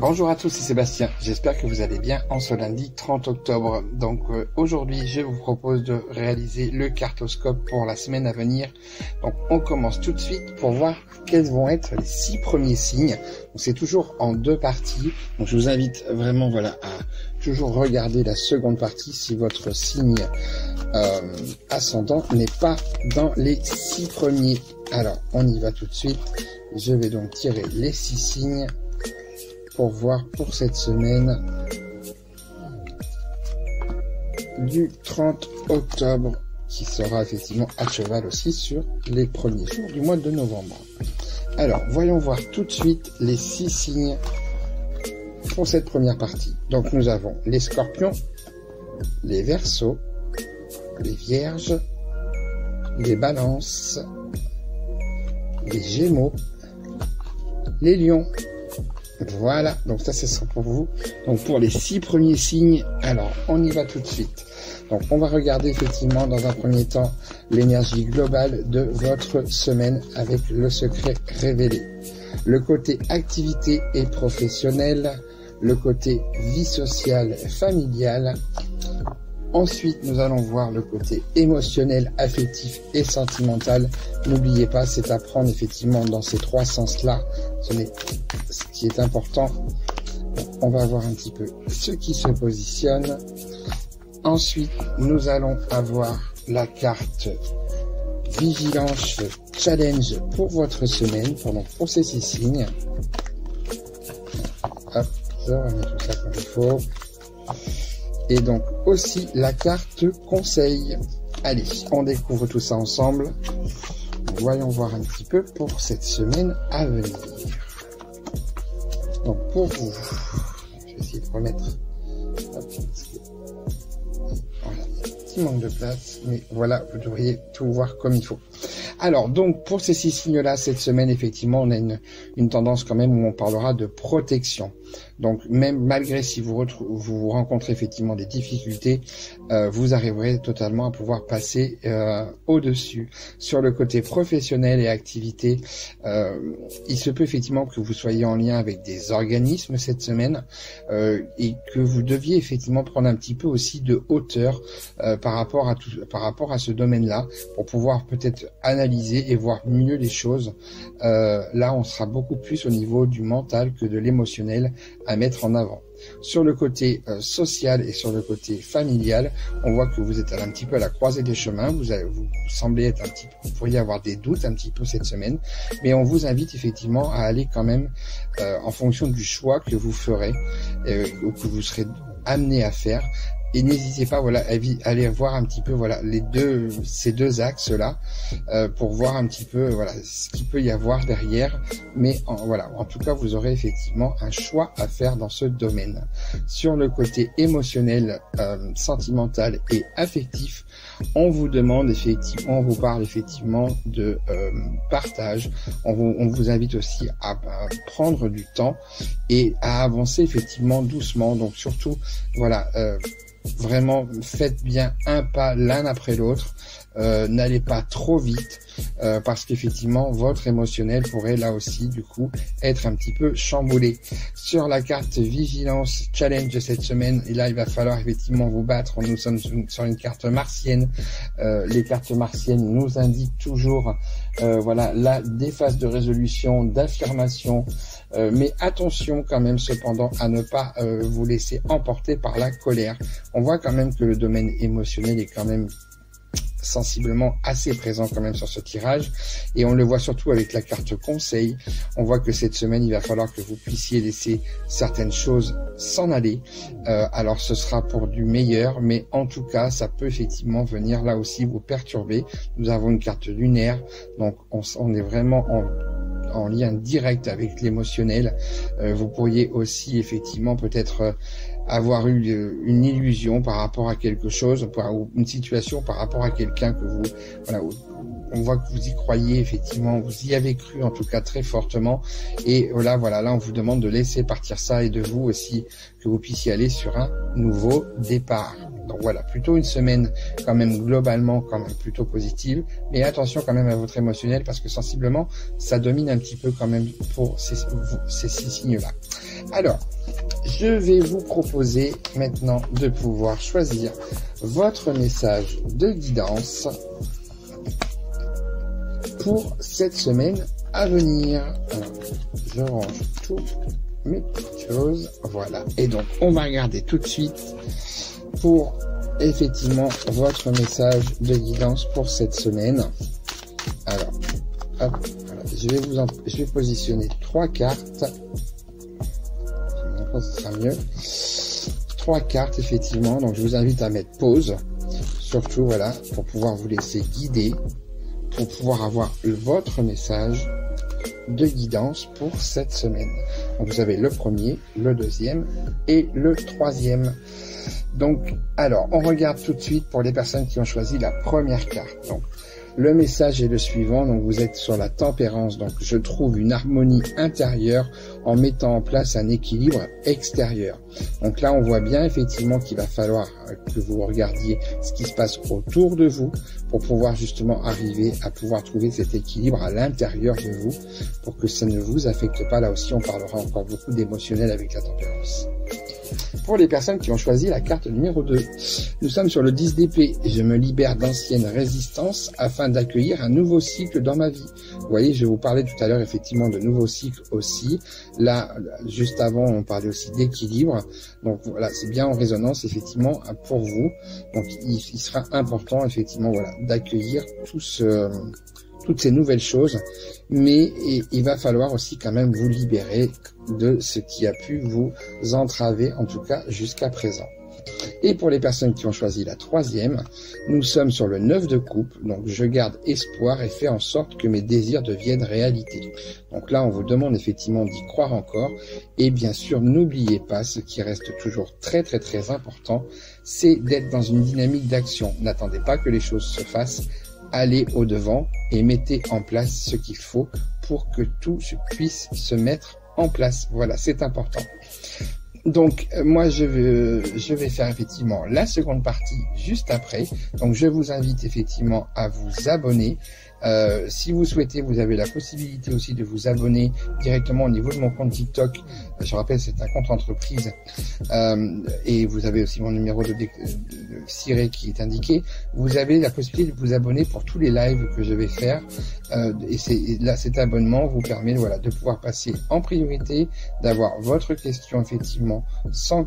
Bonjour à tous, c'est Sébastien. J'espère que vous allez bien en ce lundi 30 octobre. Donc aujourd'hui, je vous propose de réaliser le cartoscope pour la semaine à venir. Donc on commence tout de suite pour voir quels vont être les 6 premiers signes. Donc c'est toujours en 2 parties. Donc je vous invite vraiment à toujours regarder la seconde partie si votre signe ascendant n'est pas dans les 6 premiers. Alors on y va tout de suite. Je vais donc tirer les 6 signes pour voir pour cette semaine du 30 octobre qui sera effectivement à cheval aussi sur les premiers jours du mois de novembre. Alors voyons voir tout de suite les 6 signes pour cette première partie. Donc nous avons les scorpions, les verseaux, les vierges, les balances, les gémeaux, les lions. Voilà, donc ça ce sera pour vous. Donc pour les 6 premiers signes, alors on y va tout de suite. Donc on va regarder effectivement dans un premier temps l'énergie globale de votre semaine avec le secret révélé. Le côté activité et professionnelle, le côté vie sociale, familiale. Ensuite, nous allons voir le côté émotionnel, affectif et sentimental. N'oubliez pas, c'est à prendre effectivement dans ces 3 sens-là. Ce qui est important. On va voir un petit peu ce qui se positionne. Ensuite, nous allons avoir la carte Vigilance Challenge pour votre semaine, pour ces 6 signes. Hop, je remets tout ça comme il faut. Et donc aussi la carte conseil. Allez, on découvre tout ça ensemble. Voyons voir un petit peu pour cette semaine à venir. Donc pour vous, je vais essayer de remettre. Hop, voilà, petit manque de place, mais voilà, vous devriez tout voir comme il faut. Alors donc pour ces 6 signes-là, cette semaine effectivement on a une tendance quand même où on parlera de protection. Donc même malgré si vous rencontrez effectivement des difficultés, vous arriverez totalement à pouvoir passer au-dessus. Sur le côté professionnel et activité, il se peut effectivement que vous soyez en lien avec des organismes cette semaine et que vous deviez effectivement prendre un petit peu aussi de hauteur par rapport à ce domaine-là pour pouvoir peut-être analyser et voir mieux les choses. Là, on sera beaucoup plus au niveau du mental que de l'émotionnel à mettre en avant. Sur le côté social et sur le côté familial, on voit que vous êtes un petit peu à la croisée des chemins. Vous semblez être vous pourriez avoir des doutes un petit peu cette semaine, mais on vous invite effectivement à aller quand même en fonction du choix que vous ferez ou que vous serez amené à faire. Et n'hésitez pas, à aller voir un petit peu, ces deux axes-là, pour voir un petit peu, ce qu'il peut y avoir derrière. Mais en tout cas, vous aurez effectivement un choix à faire dans ce domaine. Sur le côté émotionnel, sentimental et affectif, on vous demande effectivement, on vous parle effectivement de partage. On vous invite aussi à prendre du temps et à avancer effectivement doucement. Donc surtout, vraiment, faites bien un pas l'un après l'autre. N'allez pas trop vite parce qu'effectivement votre émotionnel pourrait là aussi du coup être un petit peu chamboulé. Sur la carte Vigilance Challenge de cette semaine, et là il va falloir effectivement vous battre. Nous sommes sur une carte martienne. Les cartes martiennes nous indiquent toujours des phases de résolution, d'affirmation, mais attention quand même cependant à ne pas vous laisser emporter par la colère. On voit quand même que le domaine émotionnel est quand même sensiblement assez présent quand même sur ce tirage, et on le voit surtout avec la carte conseil. On voit que cette semaine il va falloir que vous puissiez laisser certaines choses s'en aller. Alors ce sera pour du meilleur, mais en tout cas ça peut effectivement venir là aussi vous perturber. Nous avons une carte lunaire, donc on est vraiment en lien direct avec l'émotionnel. Vous pourriez aussi effectivement peut-être avoir eu une illusion par rapport à quelque chose, ou une situation par rapport à quelqu'un que vous, on voit que vous y croyez effectivement, vous y avez cru en tout cas très fortement, et là on vous demande de laisser partir ça et de vous aussi que vous puissiez aller sur un nouveau départ. Donc voilà, plutôt une semaine quand même globalement quand même plutôt positive, mais attention quand même à votre émotionnel parce que sensiblement ça domine un petit peu quand même pour ces 6 signes-là. Alors, je vais vous proposer maintenant de pouvoir choisir votre message de guidance pour cette semaine à venir. Alors, je range toutes mes petites choses, voilà. Et donc, on va regarder tout de suite pour effectivement votre message de guidance pour cette semaine. Alors, hop, voilà. Je vais positionner 3 cartes. Ce sera mieux. 3 cartes, effectivement. Donc, je vous invite à mettre pause. Surtout, voilà, pour pouvoir vous laisser guider, pour pouvoir avoir votre message de guidance pour cette semaine. Donc, vous avez le premier, le deuxième et le troisième. Donc, alors, on regarde tout de suite pour les personnes qui ont choisi la première carte. Donc, le message est le suivant. Donc, vous êtes sur la tempérance. Donc, je trouve une harmonie intérieure en mettant en place un équilibre extérieur. Donc là, on voit bien effectivement qu'il va falloir que vous regardiez ce qui se passe autour de vous pour pouvoir justement arriver à pouvoir trouver cet équilibre à l'intérieur de vous pour que ça ne vous affecte pas. Là aussi, on parlera encore beaucoup d'émotionnel avec la tempérance. Pour les personnes qui ont choisi la carte numéro 2, nous sommes sur le 10 d'épée. Je me libère d'anciennes résistances afin d'accueillir un nouveau cycle dans ma vie. Vous voyez, je vous parlais tout à l'heure effectivement de nouveaux cycles aussi. Là, juste avant, on parlait aussi d'équilibre. Donc voilà, c'est bien en résonance effectivement pour vous. Donc il sera important effectivement voilà d'accueillir toutes ces nouvelles choses, mais il va falloir aussi quand même vous libérer de ce qui a pu vous entraver, en tout cas jusqu'à présent. Et pour les personnes qui ont choisi la troisième, nous sommes sur le 9 de coupe, donc je garde espoir et fais en sorte que mes désirs deviennent réalité. Donc là, on vous demande effectivement d'y croire encore, et bien sûr, n'oubliez pas, ce qui reste toujours très très très important, c'est d'être dans une dynamique d'action. N'attendez pas que les choses se fassent, allez au-devant et mettez en place ce qu'il faut pour que tout puisse se mettre en place. Voilà, c'est important. Donc, moi, je vais faire effectivement la seconde partie juste après. Donc, je vous invite effectivement à vous abonner. Si vous souhaitez, vous avez la possibilité aussi de vous abonner directement au niveau de mon compte TikTok. Je rappelle, c'est un compte entreprise. Et vous avez aussi mon numéro de Siré qui est indiqué. Vous avez la possibilité de vous abonner pour tous les lives que je vais faire. Et là, cet abonnement vous permet voilà, de pouvoir passer en priorité, d'avoir votre question effectivement sans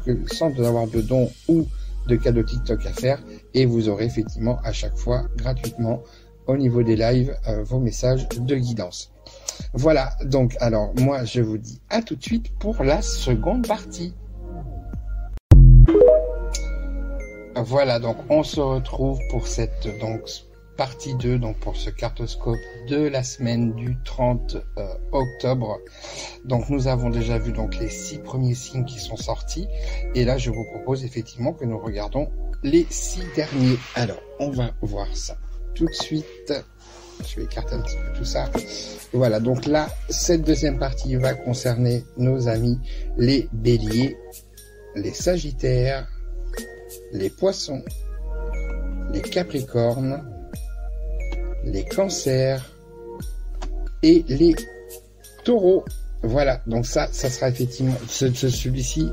avoir de dons ou de cadeaux TikTok à faire. Et vous aurez effectivement à chaque fois gratuitement au niveau des lives, vos messages de guidance. Voilà, donc alors moi je vous dis à tout de suite pour la seconde partie. Voilà, donc on se retrouve pour cette partie 2, donc pour ce cartoscope de la semaine du 30 octobre. Donc nous avons déjà vu donc les 6 premiers signes qui sont sortis. Et là je vous propose effectivement que nous regardons les 6 derniers. Alors on va voir ça tout de suite. Je vais écarter un petit peu tout ça. Voilà, donc là, cette deuxième partie va concerner nos amis les béliers, les sagittaires, les poissons, les capricornes, les cancers et les taureaux. Voilà, donc ça sera effectivement, celui-ci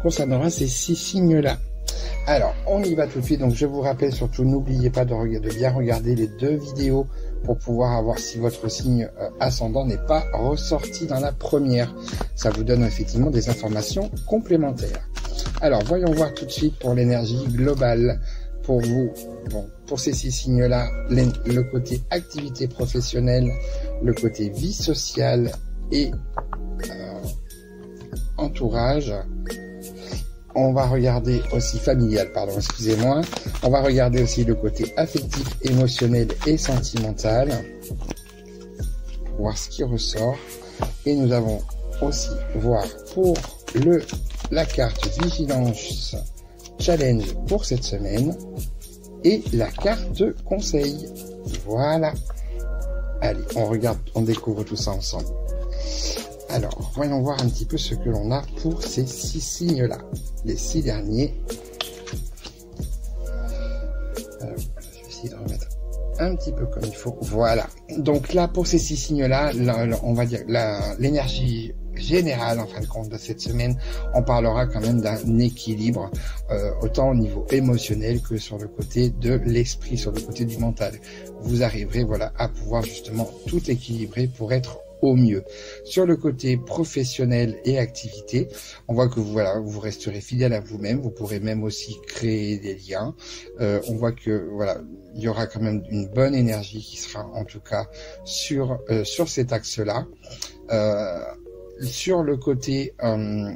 concernera ces 6 signes-là. Alors, on y va tout de suite. Donc, je vous rappelle surtout, n'oubliez pas de bien regarder les 2 vidéos pour pouvoir voir si votre signe ascendant n'est pas ressorti dans la première. Ça vous donne effectivement des informations complémentaires. Alors, voyons voir tout de suite pour l'énergie globale pour vous. Bon, pour ces 6 signes-là, le côté activité professionnelle, le côté vie sociale et entourage. On va regarder aussi familial, pardon, excusez-moi. On va regarder aussi le côté affectif, émotionnel et sentimental. Pour voir ce qui ressort. Et nous allons aussi voir pour la carte Vigilance Challenge pour cette semaine. Et la carte Conseil. Voilà. Allez, on regarde, on découvre tout ça ensemble. Alors, voyons voir un petit peu ce que l'on a pour ces 6 signes-là. Les 6 derniers. Alors, je vais essayer de remettre un petit peu comme il faut. Voilà. Donc là, pour ces 6 signes-là, on va dire l'énergie général, en fin de compte, de cette semaine, on parlera quand même d'un équilibre, autant au niveau émotionnel que sur le côté de l'esprit, sur le côté du mental. Vous arriverez, voilà, à pouvoir justement tout équilibrer pour être au mieux. Sur le côté professionnel et activité, on voit que vous resterez fidèle à vous-même. Vous pourrez même aussi créer des liens. On voit que voilà, il y aura quand même une bonne énergie qui sera en tout cas sur cet axe-là. Sur le côté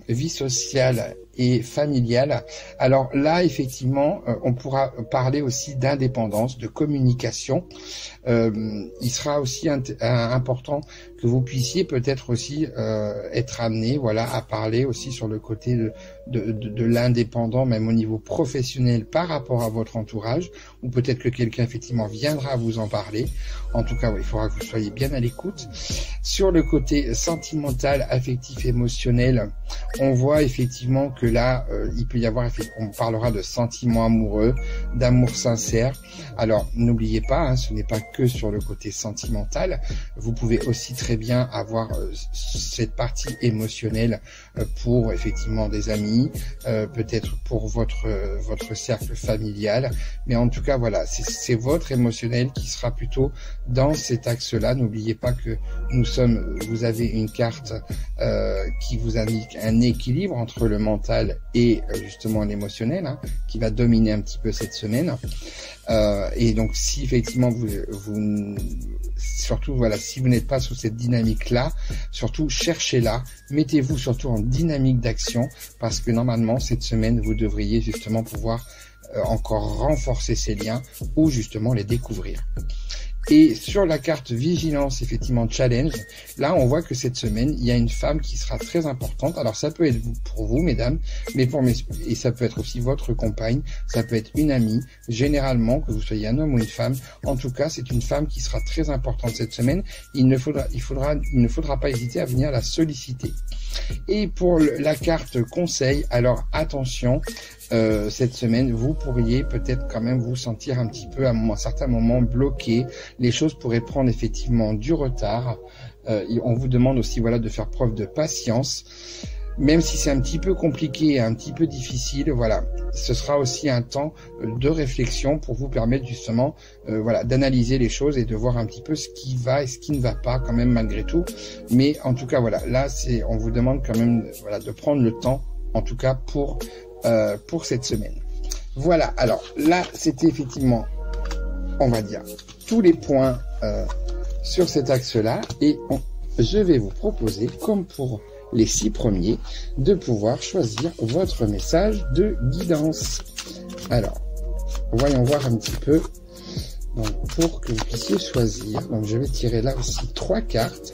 vie sociale et familiale, alors là effectivement on pourra parler aussi d'indépendance, de communication. Il sera aussi important que vous puissiez peut-être aussi être amené, voilà, à parler aussi sur le côté de l'indépendant, même au niveau professionnel par rapport à votre entourage, ou peut-être que quelqu'un effectivement viendra vous en parler. En tout cas, oui, il faudra que vous soyez bien à l'écoute. Sur le côté sentimental, affectif, émotionnel, on voit effectivement que là, il peut y avoir, on parlera de sentiments amoureux, d'amour sincère. Alors, n'oubliez pas, hein, ce n'est pas que sur le côté sentimental. Vous pouvez aussi très bien avoir cette partie émotionnelle pour effectivement des amis, peut-être pour votre cercle familial. Mais en tout cas, voilà, c'est votre émotionnel qui sera plutôt dans cet axe-là. N'oubliez pas que vous avez une carte qui vous indique un équilibre entre le mental et justement l'émotionnel, hein, qui va dominer un petit peu cette semaine. Et donc, si effectivement surtout voilà, si vous n'êtes pas sous cette dynamique-là, surtout cherchez-la, mettez-vous surtout en dynamique d'action, parce que normalement cette semaine vous devriez justement pouvoir encore renforcer ces liens ou justement les découvrir. Et sur la carte vigilance, effectivement, challenge, là, on voit que cette semaine, il y a une femme qui sera très importante. Alors, ça peut être pour vous, mesdames, mais et ça peut être aussi votre compagne, ça peut être une amie, généralement, que vous soyez un homme ou une femme. En tout cas, c'est une femme qui sera très importante cette semaine. Il ne faudra pas hésiter à venir la solliciter. Et pour la carte conseil, alors attention, cette semaine, vous pourriez peut-être quand même vous sentir un petit peu à un certain moment bloqué. Les choses pourraient prendre effectivement du retard. On vous demande aussi, voilà, de faire preuve de patience. Même si c'est un petit peu compliqué et un petit peu difficile, voilà, ce sera aussi un temps de réflexion pour vous permettre justement, voilà, d'analyser les choses et de voir un petit peu ce qui va et ce qui ne va pas quand même malgré tout. Mais en tout cas, voilà, là, on vous demande quand même, voilà, de prendre le temps, en tout cas pour cette semaine. Voilà, alors là, c'était effectivement, on va dire, tous les points sur cet axe-là, et je vais vous proposer, comme pour les 6 premiers, de pouvoir choisir votre message de guidance. Alors, voyons voir un petit peu, donc, pour que vous puissiez choisir. Donc, je vais tirer là aussi 3 cartes.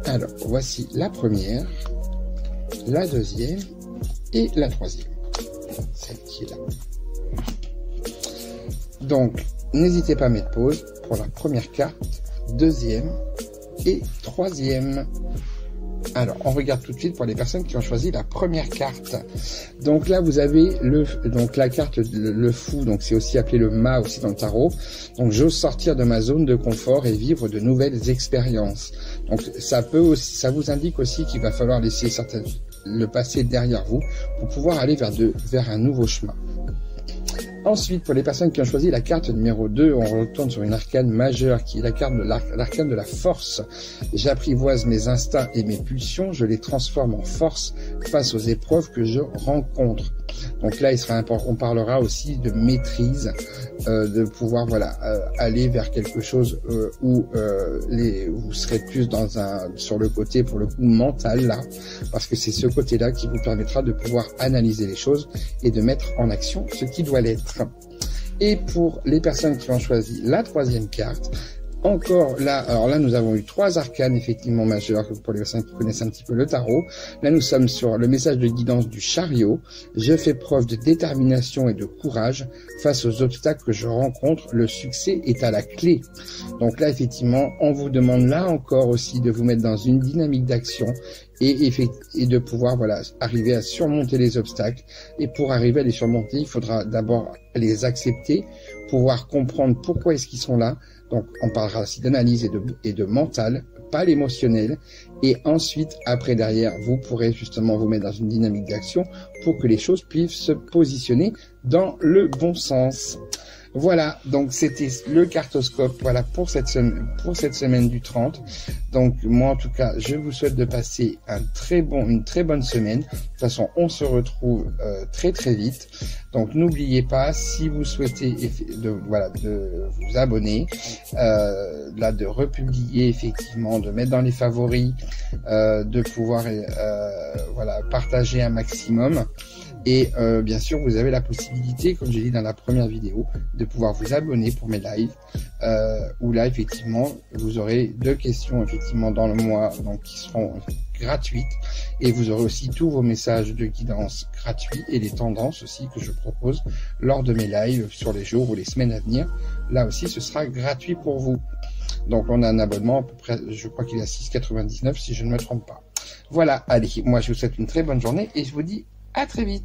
Alors, voici la première, la deuxième et la troisième. Celle qui est là. Donc, n'hésitez pas à mettre pause pour la première carte, deuxième et troisième. Alors, on regarde tout de suite pour les personnes qui ont choisi la première carte. Donc là, vous avez la carte le fou, donc c'est aussi appelé le mât aussi dans le tarot. Donc, j'ose sortir de ma zone de confort et vivre de nouvelles expériences. Donc, ça vous indique aussi qu'il va falloir laisser le passé derrière vous pour pouvoir aller vers un nouveau chemin. Ensuite, pour les personnes qui ont choisi la carte numéro 2, on retourne sur une arcane majeure qui est la carte de l'arcane de la force. J'apprivoise mes instincts et mes pulsions, je les transforme en force face aux épreuves que je rencontre. Donc là, on parlera aussi de maîtrise, de pouvoir aller vers quelque chose où vous serez plus sur le côté pour le coup mental là, parce que c'est ce côté-là qui vous permettra de pouvoir analyser les choses et de mettre en action ce qui doit l'être. Et pour les personnes qui ont choisi la troisième carte, encore là, alors là nous avons eu 3 arcanes effectivement majeures pour les personnes qui connaissent un petit peu le tarot. Là nous sommes sur le message de guidance du chariot. Je fais preuve de détermination et de courage face aux obstacles que je rencontre. Le succès est à la clé. Donc là effectivement on vous demande là encore aussi de vous mettre dans une dynamique d'action et de pouvoir arriver à surmonter les obstacles. Et pour arriver à les surmonter, il faudra d'abord les accepter, pouvoir comprendre pourquoi est-ce qu'ils sont là. Donc, on parlera aussi d'analyse et de mental pas l'émotionnel. Et ensuite, après, derrière, vous pourrez justement vous mettre dans une dynamique d'action pour que les choses puissent se positionner dans le bon sens. Voilà, donc c'était le cartoscope, voilà, pour cette semaine du 30. Donc moi en tout cas, je vous souhaite de passer une très bonne semaine. De toute façon, on se retrouve très très vite. Donc n'oubliez pas, si vous souhaitez de vous abonner, de republier effectivement, de mettre dans les favoris, de pouvoir partager un maximum. Et bien sûr, vous avez la possibilité, comme j'ai dit dans la première vidéo, de pouvoir vous abonner pour mes lives, où là, effectivement, vous aurez 2 questions, effectivement, dans le mois, donc qui seront gratuites. Et vous aurez aussi tous vos messages de guidance gratuits et les tendances aussi que je propose lors de mes lives sur les jours ou les semaines à venir. Là aussi, ce sera gratuit pour vous. Donc, on a un abonnement à peu près, je crois qu'il est à 6,99 si je ne me trompe pas. Voilà, allez, moi, je vous souhaite une très bonne journée et je vous dis à très vite.